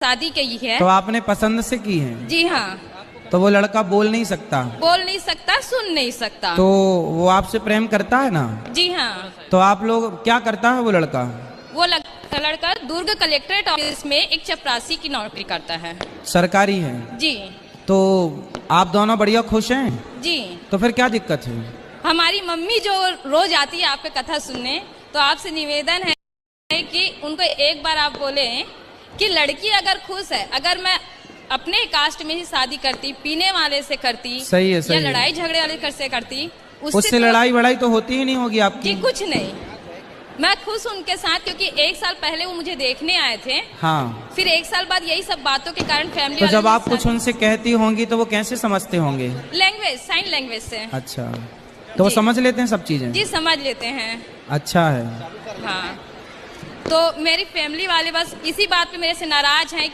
शादी की है। तो आपने पसंद से की है? जी हाँ। तो वो लड़का बोल नहीं सकता? बोल नहीं सकता, सुन नहीं सकता। तो वो आपसे प्रेम करता है ना? जी हाँ। तो आप लोग क्या करता है वो लड़का? वो लड़का दुर्ग कलेक्ट्रेट ऑफिस में एक चपरासी की नौकरी करता है। सरकारी है? जी। तो आप दोनों बढ़िया खुश हैं? जी। तो फिर क्या दिक्कत है? हमारी मम्मी जो रोज आती है आपके कथा सुनने, तो आपसे निवेदन है कि उनको एक बार आप बोले कि लड़की अगर खुश है, अगर मैं अपने कास्ट में ही शादी करती, पीने वाले से करती, सही है, सही या है। लड़ाई झगड़े वाले से करती, उससे लड़ाई वड़ाई तो होती ही नहीं होगी आपकी? जी कुछ नहीं। मैं खुश उनके साथ, क्योंकि एक साल पहले वो मुझे देखने आए थे। हाँ। फिर एक साल बाद यही सब बातों के कारण फैमिली तो जब आप कुछ उनसे कहती होंगी तो वो कैसे समझते होंगे? लैंग्वेज, साइन लैंग्वेज से। अच्छा, तो वो समझ लेते हैं सब चीजें? जी समझ लेते हैं। अच्छा है। हाँ, तो मेरी फैमिली वाले बस इसी बात पे मेरे से नाराज हैं